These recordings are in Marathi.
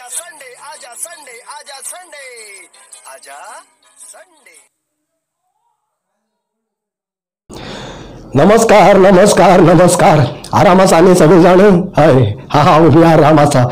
आजा संडे, आजा संडे, आजा संडे, आजा संडे। नमस्कार नमस्कार नमस्कार. आरामास आले सगळेजण. हय हा हा उभी आरामासा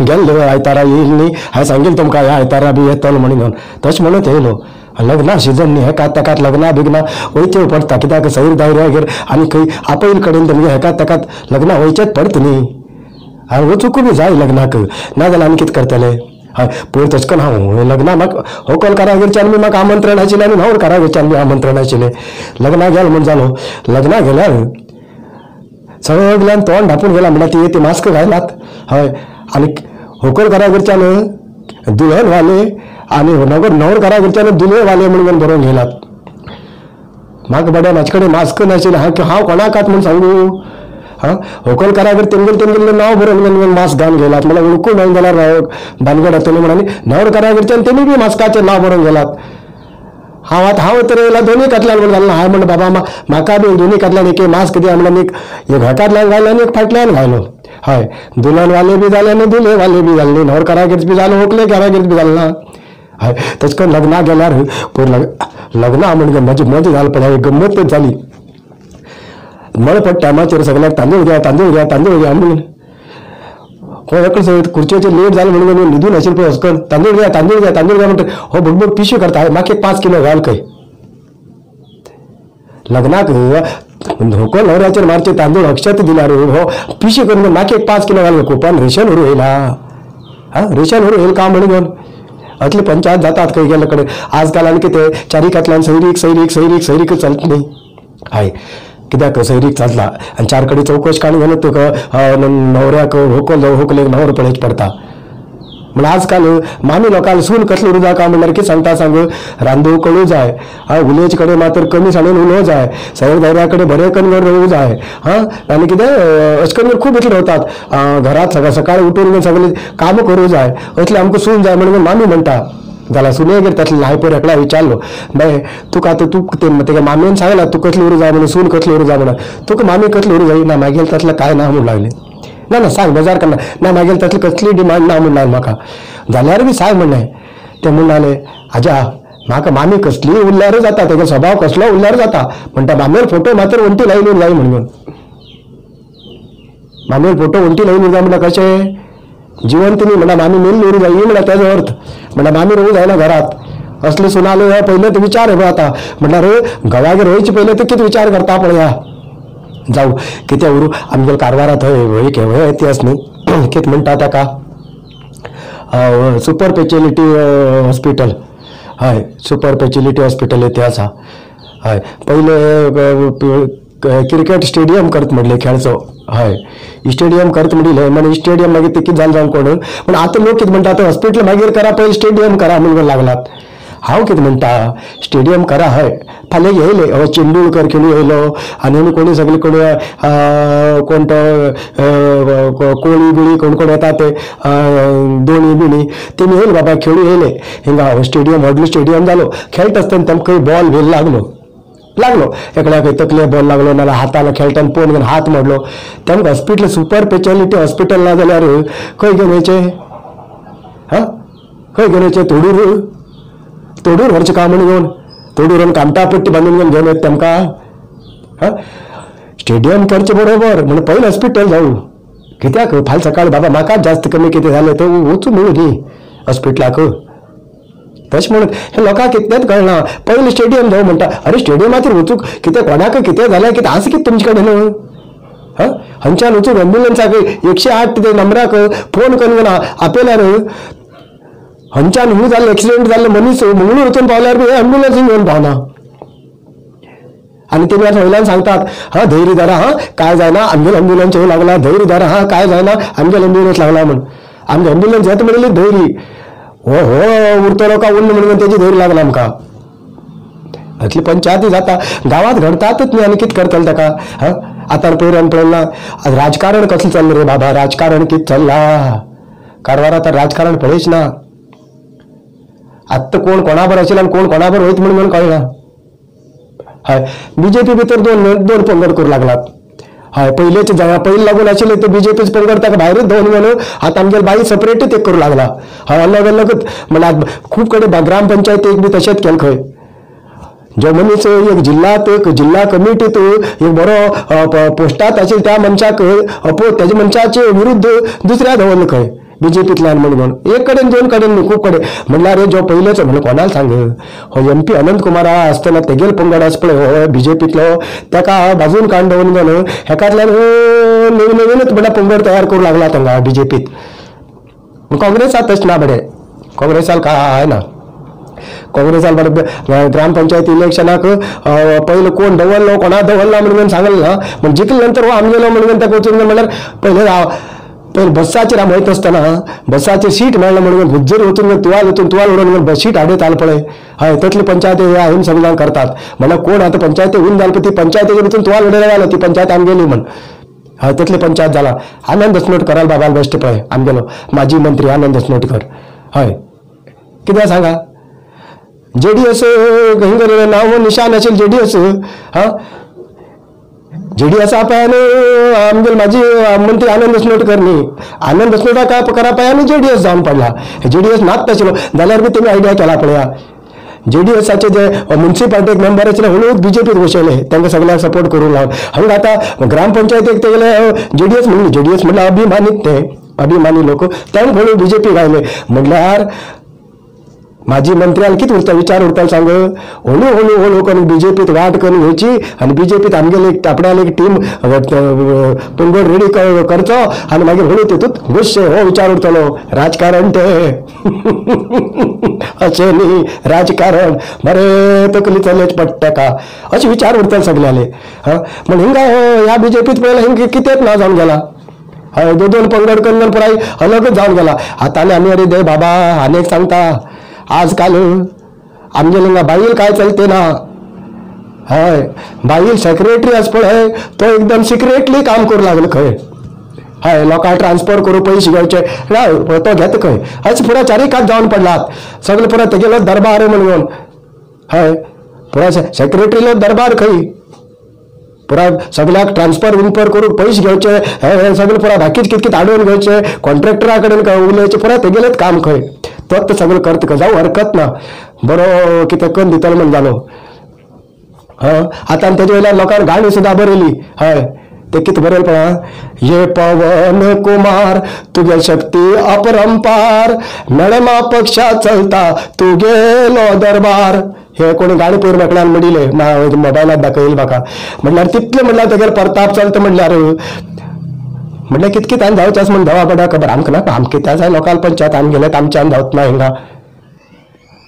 गेल्लो आयतारा येईल न्ही. हांवें सांगेल तुमकां ह्या आयतारा बी येतलो म्हणून. तशें म्हणत येयलो. लग्ना सिजन न्ही, हेका तेकात लग्ना बिग्ना वयचें पडटा. कित्याक सैर दायऱ्यागेर आनी खंय आपयल कडेन तुमगे हेका तेकात लग्ना वयचेंच पडटा न्ही. वचूंक बी जाय लग्नाक, नाजाल्यार आनी कितें करतले. हय पयर तशें करून हांव लग्ना म्हाका व्हंकल कारागीरच्यान बी म्हाका आमंत्रण आशिल्लें आनी न्हवर कारागीरच्यान बी आमंत्रण आशिल्लें. लग्ना गेलो म्हण जालो. लग्ना गेल्यार सगळ्यान तोंड धापून गेला म्हणल्यार ती मास्क घायलात. हय आनी व्हंकल कारागीरच्यान दुल्हन वाले आनी न्हवर कारागीरच्यान दुल्हे वाले म्हणून बरोवन गेलात. म्हाका बड्या म्हाजे कडेन मास्क नाशिल्लें. हांव कोणाकात म्हूण सांगू. व्हंकल कारागीर तेंगेले नांव बरोवन मास्क घालून गेलात. म्हळ्यार वळखूंक मेळना जाल्यार भानगड आसतली म्हणून. न्हवर कारागीरच्यान तेमी बी मास्काचें नांव बरोवन गेलात. हांव तर येयला दोनूय कातल्यान म्हणून घालना. हांवें म्हणलें बाबा म्हाका बी दोनूय कातल्यान एक मास्क दिया म्हणून एक घाटांतल्यान घालो आनी एक फाटल्यान घालो. हय दुल्हन वाले बी जाले आनी दुल्हे वाले बी जाले. न्हवर कारागीर बी जालो, व्हंकले कारागीर बी जाले ना. हय तशें करून लग्ना गेल्यार पयर लग्ना म्हणजे मजा जाली. पण एक गंमतच जाली. मळपट टायमाचेर सगळ्याक तांदूळ घ्या म्हणून खुर्चेचेर लेट जालें म्हणून न्हिदून आशिल्लें पळय हसकन तांदूळ घ्या म्हणटा. हो बडबड पिशवी करता. म्हाका एक 5 किलो घाल खंय. लग्नाक व्हंकल न्हवऱ्याचेर मारचे तांदूळ अक्षत दिल्यार हो पिशवी करून म्हाका एक 5 किलो घाल. कोपान रेशन व्हरू येयला. रेशन व्हरू येयला का म्हणून असले पंचायत जातात खंय गेले कडेन. आजकाल आनी कितें चारीकातल्यान सैरीक चलता न्ही. हय कित्याक सैरीक चलता आनी 4 कडेन चौकश काणी घालून तुका न्हवऱ्याक व्हंकलेक न्हवर पळोवचें पडटा. म्हण आजकाल मामी लोकांक सून कसलो उरू जाय म्हणल्यार कितें सांगता सांग. रांदूंक कळूं जाय. उलयेचे कडेन मात्र कमी साणून उलोवं जाय. सैर दायऱ्या कडेन बरें करून रावूं जाय. आनी कितें अशें करून खूब इतले रावतात. घरांत सकाळीं उठून सगळें काम करूं जाय. असलें आमकां सून जाय म्हणून मामी म्हणटा. जाल्यार सुनेगेर तसलें हांवें पयर एकल्या विचारलो. बाय तुका आतां तूं तेका मामीन सांगला तूं कसली उरू जाय म्हणून, सून कसली उरू जाय म्हणून. तुका मामी कसली उरू जाय ना. मागीर तसलें कांय ना म्हणून लागलें. ना सांग बेजार करना. ना मागीर तसली कसली डिमांड ना म्हणून म्हाका. जाल्यार बी सांग म्हणलें. ते म्हणले आजा म्हाका मामी कसली उरल्यार जाता. तेजो स्वभाव कसलो उरल्यार जाता. म्हणटा मामेर फोटो मात्र वंटी लायली जाय म्हणून. मामेर फोटो वंटी लायली जाय म्हणल्यार कशें जिवंत न्ही म्हणटा. मामी मेल्ली उरू जाय म्हणल्यार तेजो अर्थ. म्हणटा मामी रोवू जायना घरात. असले सुनाले पयले ते विचार येवं जाता. म्हणल्यार घोवागेर वयचे पयले ते कितें विचार करता पळया. जावं कितें उरू आमगेले कारवारांत थंय इतिहास न्ही. कितें म्हणटा ताका सुपर स्पेशलिटी हॉस्पिटल. हय सुपर स्पेशलिटी हॉस्पिटल इतिहास आहा. हय पयले क्रिकेट स्टेडियम करत म्हणले खेळचो. हय स्टेडियम करत म्हणले. म्हणजे स्टेडियम मागीर ते कितें जालें जावन कोण. पूण आतां लोक कितें म्हणटा हॉस्पिटल मागीर करा पयलीं स्टेडियम करा म्हणून लागलात. हांव कितें म्हणटा स्टेडियम करा. हय फाल्यां येयले चेंडूळकर खेळू येयलो आनी कोणी सगळे कोणी कोण तो कोळी बिळी कोण येता ते दोणी बिणी तेमी येयले बाबा खेळू येयले. हिंगा स्टेडियम व्हडलो स्टेडियम जालो. खेळटा आसतना तेमकां बॉल बील लागलो एकल्याक तकले बॉल लागलो नाल्यार हाताला खेळटाना पोवन घेवन हात मोडलो. तेमकां हॉस्पिटल सुपर स्पेशलिटी हॉस्पिटल ना जाल्यार खंय घेवन वयचें. खंय घेवन वयचें. तोडूर व्हरचें काम म्हणून घेवन तोडूर कामटा पट्टी बांदून घेवन येता तेमकां. स्टेडियम करचें बरोबर म्हणून पयलें हॉस्पिटल जावं. कित्याक फाल्यां सकाळीं बाबा म्हाकाच जास्त कमी कितें जालें तर वचूं न्हू न्ही हॉस्पिटलाक. तशें म्हणून हे लोकांक कितेंच कळना. पयलीं स्टेडियम जावं म्हणटा. अरे स्टेडियमाचेर वचूंक कितें कोणाक कितें जालें कितें आसा कितें तुमचे कडेन. हांगच्यान वचून एम्ब्युलन्साक 108 नंबराक फोन करून आपयल्यार हांगच्यान हूं जाल्लें एक्सिडेंट जाल्ले मनीस मंगळूर वचून पावल्यार बी एम्ब्युलन्स घेवन पावना. आनी तेमी आतां वयल्यान सांगतात धैर्य धरा. काय जायना आमगेलो एम्ब्युलन्स येवं लागला. धैर्य धरा. काय जायना आमगेलो एम्ब्युलन्स लागला म्हण. आमगे एम्ब्युलन्स येता म्हणली धैर्य. हो उरतलो का उरना म्हणून तेजी धैर्य लागला आमकां. असली पंचायती जाता गांवांत घडतातच न्ही. आनी कितें करतले ताका. आतां पयल्यान पळयला राजकारण कसलें चल्लां रे बाबा. राजकारण कितें चल्ला. कारवार आतां राजकारण पळयच ना. आत्तां कोण कोणा बर आशिल्लो आनी कोण कोणा बर वयता म्हणून कळना. हय बीजेपी भितर दोन पंगड करूं लागलात. हय पहिलेच पहिले लागून आशिल्ले ते बीजेपीच पंगड ताका भायरूच दवरून म्हणून आतां आमगेले बाई सेपरेटूच एक करूं लागला. हय अलग अलगच म्हळ्यार खूब कडेन ग्रामपंचायतीक बी तशेंच केलें खंय. जो मनीस एक जिल्ला कमिटीत एक बरो पोस्टात आशिल्लो त्या मनशाक तेजे मनशाचे विरुद्ध दुसऱ्या दवरलो खंय बीजेपींतल्यान म्हणून. एक कडेन दोन कडेन न्ही खूब कडेन म्हणल्यार जो पयलेचो म्हणून कोणाक सांग हो MP अनंत कुमार आसतना तेगेल पंगड आसा पळय हो बीजेपींतलो ताका बाजून काडून दवरून हेकांतल्यान नवीन नवीनच बडा पंगड तयार करूं लागला तांकां बीजेपीत. काँग्रेसाक तशें ना बडे काँग्रेसाक काय ना. काँग्रेसाल बरें ग्रामपंचायत इलेक्शनाक पयलो कोण दवरलो कोणा दवरला म्हणून सांगलें ना पूण जिखले नंतर हो आमगेलो म्हणून ताका वचून म्हणल्यार पहिले बसाचेर हांव वयता आसतना बसाचेर सीट मेळ्ळें म्हणून भुज्जर वचून तुवाल उडोवन सीट हाडयत आलो पळय. हय तसली पंचायत हांवें संविधान करतात म्हणल्यार कोण आतां पंचायती उरून जाले ती पंचायतीचेर वचून तुवाल उडयले जालो ती पंचायत आमगेली म्हण. हय तसली पंचायत जाला. आनंद असनोटकराल बाबाल बेश्टे पळय आमगेलो माजी मंत्री आनंद असनोटकर. हय कितें सांगा JDS हिंगर नांव निशान आशिल्लें JDS. JDS पळय आमगेले माजी मंत्री आनंद असनोटकर न्ही आनंद असनोटकरा पळय JDS जावन पडला. JDS नाच नाशिल्लो जाल्यार बी तेमी आयडिया केला पळया. JDSचे जे म्युनिसिपालिटीक मेंबर आशिल्ले हळूच बीजेपीत बसयले तांकां सगळ्यांक सपोर्ट करूंक लावन. हांगा आतां ग्रामपंचायतीक तेगेले JDS म्हणल्यार अभिमानीत ते अभिमानी लोक तांकां हळू बीजेपी आयले म्हणल्यार माजी मंत्र्याला किती उरता विचार उरता सांग हळू हळू हळू करून बीजेपीत वाट करून घ्यायची आणि बीजेपीत आमगेले एक आपल्याला एक टीम पंगड रेडी करचो आणि मागीर हळू तितूत घुसचे हो विचार उरतलो राजकारण ते अशें न्ही राजकारण बरें तकली चलेच पडटा का अशें विचार उरतले सगळ्याले. म्हण हिंगा ह्या बीजेपीत पळयला हिंगा कितेंच ना जावन गेला. हय दोन पंगड करून पुराय अलगच जावन गेला. आतां आमी अरे दे बाबा आनी एक सांगता आजकाल आमगेले बाईल काय चलते ना. हय बाईल सेक्रेटरी आस पळय तो एकदम सिक्रेटली काम करूं लागलो खंय. हय लोकांक ट्रान्सफर करूं पयशे घेवचे तो घेता खंय. अशें पुरो चारिकात जावन पडलात सगळे पुरो तेगेलो दरबार म्हणून. हय पुरो सेक्रेटरीलो दरबार खंय पुरा सगळ्याक ट्रान्सफर विनफर करूंक पयशे घेवचे हे सगळे पुरा बाकीच कितकित हाडून घेवचे कॉन्ट्रॅक्टरा कडेन उलयचे पुरा तेगेलेच काम खंय. तोच सगळं करता खंय जावं हरकत ना बरो कितें करून दितलो म्हण जालो. आतां तेजे वयल्यान लोकांक गाणी सुद्दां बरयली. हय ते कितें बरयलें पळय ये पवन कुमार तुगे शक्ती अपरंपार मेळमा पक्षा चलता तुगेलो दरबार हे कोणी गाणी पयर मेकळ्यान म्हणिले मोबायलात दाखयले म्हाका. म्हणल्यार तितले म्हणल्यार तेगेलो प्रताप चलता म्हणल्यार कितकीत आनी जावचें आसा म्हण देवा बडा खबर आमकां नाका आमकां त्या जाय लोकल पंचायत आमगेले आमच्यान जावच ना हिंगा.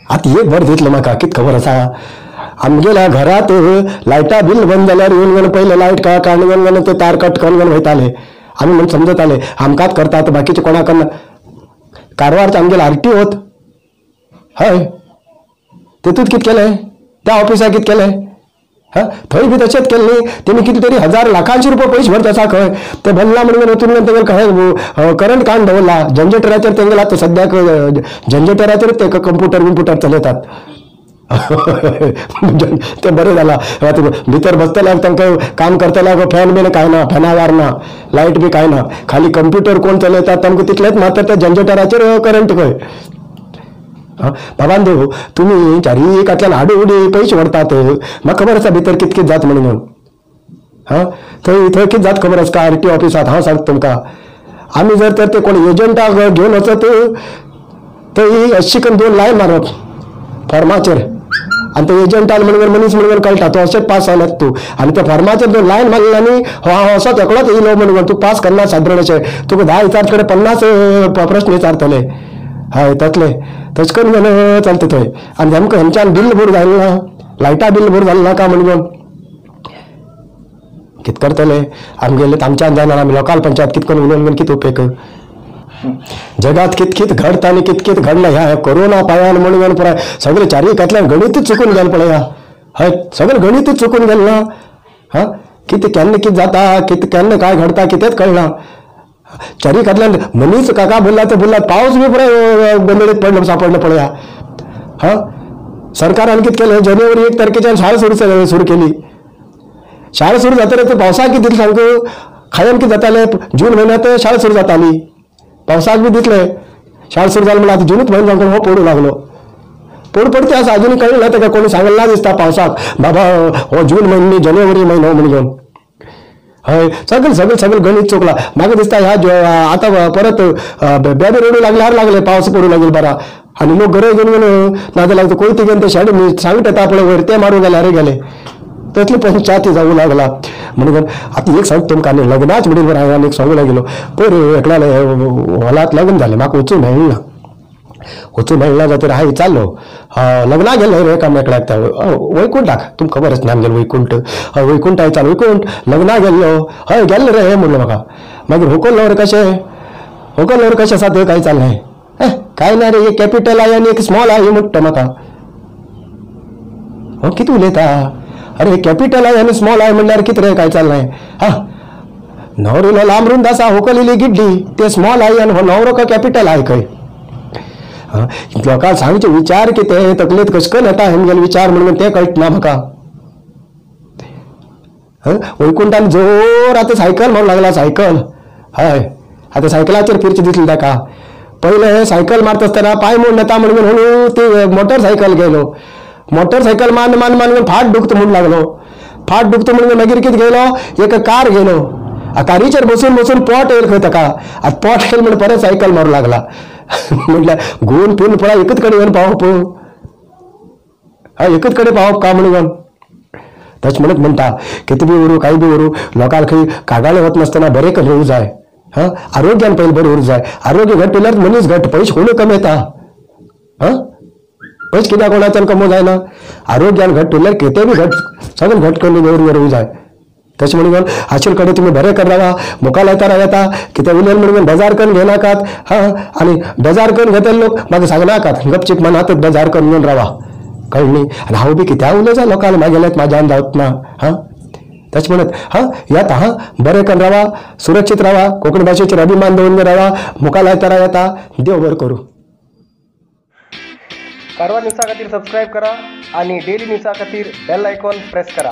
आतां एक बर दितलो म्हाका कितें खबर आसा आमगेल्या घरात लायटा बिल बंद जाल्यार येवन पयले लायट काडून ते तार कट करून वयताले आमी म्हण समजताले आमकांच करतात बाकीचे कोणाक करना. कारवारचे आमगेले RTO होत. हय तेतूंत कितें केलें त्या ऑफिसाक कितें केलें थंय बी तशेंच केलें न्ही तेमी कितें तरी हजार लाखांचे रुपया पयशे भरता आसा खंय ते भरला म्हणून वचून तेगेले करंट काडून दवरला जनरेटराचेर तेंगेले आतां सद्याक जनरेटराचेर ते कंप्युटर चलयतात. ते बरें जालां भितर बसतल्याक तांकां काम करतल्याक फॅन बीन कांय ना फॅनावार ना लायट बी कांय ना खाली कंप्युटर कोण चलयतात तांकां तितलेंच मात्र त्या जनरेटराचेर करंट खंय. बाबांदो तुमी चारिकातल्यान हाडू उडी पयशे व्हरतात म्हाका खबर आसा भितर कितें कितें जाता म्हणून. थंय कितें जाता खबर आसा का RTO ऑफिसांत हांव सांगता तुमकां आमी जर तर ते कोण एजंटाक घेवन वचत थंय अशी करून 2 लायन मारप फॉर्माचेर आनी ते एजंटान म्हणून मनीस म्हणून कळटा तो अशेंच पास जाल्यात तूं आनी त्या फॉर्माचेर 2 लायन मारलें आनी हांव असोच एकलोच येयलो म्हणून तूं पास करना सादारण अशें तुका 10 विचारचे कडेन 50 प्रश्न विचारतले. हय तसले तशें करून चलता थंय आनी आमकां हेंच्यान बिल भर जालें ना लायटा बिल भर जालें नाका म्हणून कितें करतले आमगेले आमच्यान जायना आमी लोकल पंचायत कितें करून उलोवन कितें उपेग. जगात कितकित घडता आनी कितकित घडना ह्या कोरोना पायान म्हणून पुराय सगळे चारिकातल्यान गणितूच चुकून गेलें पळया. हय सगळें गणितूच चुकून गेलें ना. कितें केन्ना कितें जाता कितें केन्ना काय घडता कितेंच कळना. चारिकातल्यान मनीस काका बोलला ते बोलला पावस बी पुराय गोंधळीत पडलो सापडलो पळया. सरकारान कितें केलें जानेवारी 1 तारखेच्यान शाळा सुरू केली शाळा सुरू जाता तर पावसाक बी दितले सांगू खायम की जाताले जून महिन्यात शाळा सुरू जाताली पावसाक बी दितले शाळा सुरू जाली म्हणून आता जूनच महिन्यात जाऊन हो पडू लागलो पडते असं अजूनही कळलं ना का कोणी सांगायला ना दिसता पावसाक बाबा हो जून महिने जानेवारी महिना म्हणून घेऊन हय सगळं गणित चुकला मागे दिसता ह्या आता परत बॅबी रडू लागले पाऊस पडू लागेल बरा आणि लोक घरे घेऊन नादा लागतो कोणती घेऊन ते शाळेत मी सांगत येतात आपल्या वर ते मारून गेले अरे गेले तसली पंचायती जाऊ लागला म्हणून आता एक सांगतो तुमका लग्नाच म्हणून आणि एक सांगू लागलो पयर एकला हॉलात लग्न झाले म्हाका वचून मेळना जाल्यार हाय चाललो लग्ना गेलो रे एका मेकळ्याक वैकुंठाक तुमकां खबरच ना आमगेलो वैकुंठ वैकुंठ हाय चाल वैकुंठ लग्ना गेल्लो हय गेल्लो रे म्हणलो म्हाका मागीर हुकल्लो रे कशें आसा तें काय चाललें काय ना रे एक कॅपिटल आय आनी एक स्मॉल आय म्हणटा म्हाका कितें उलयता अरे कॅपिटल आय आनी स्मॉल आय म्हणल्यार कितें रे काय चाललें न्हवरो लांबरून आसा हुकलेली गिड्डी ते स्मॉल आय आनी हो न्हवरो का कॅपिटल आय खंय लोकांक सांगचे विचार कितें तकलेत कशें करून येता हेमगेले विचार म्हणून ते कळना म्हाका वैकुंठान जोर आतां सायकल म्हणून लागला सायकल हय आतां सायकलाचेर फिरचे दिसले ताका पयले सायकल मारता आसतना पांय मोड येता म्हणून हळू ती मोटरसायकल गेलो मोटरसायकल मान फाट दुखता म्हणून लागलो फाट दुखता म्हणून मागीर कितें गेलो एक कार गेलो कारीचेर बसून पोट येयलो खंय ताका आतां पोट येयलो म्हणून परत सायकल मारूं लागला म्हटल्यार घुवन पिवन पळय एकच कडेन येवन पावप एकच कडेन पावप का म्हणून तशें म्हणटा कितें बी उरूं कांय बी उरूं लोकांक खंय कागाळे वता नासतना बरें करूंक जाय आरोग्यान पयलीं बरें उरूंक जाय आरोग्य घट उरल्यार मनीस घट पयशे कोण कमयता पयशे कित्याक कोणाच्यान कमोवंक जायना आरोग्यान घट उरल्यार कितें बी घट सगळें घट करून दवरूंक जाय तशें म्हणून आशिल्ले कडेन तुमी बरें कर रावा मुखार लायता येता कितें उलयन म्हणून बेजार करून घेनाकात आनी बेजार करून घेतले लोक म्हाका सांगनाकात गपचीप मनांतच बेजार करून घेवन रावा कळ्ळें न्ही आनी हांव बी कित्या उलयता लोकांक म्हागेलें म्हाज्यान जावतना तशें म्हणत येता बरें करून रावा सुरक्षीत रावा कोंकणी भाशेचेर अभिमान दवरून रावा मुखार लायता येता देव बरें करूं कारवार न्यूज़ा खातीर सबस्क्राईब करा आणि डेली न्यूज़ा खातीर बेल आयकॉन प्रेस करा.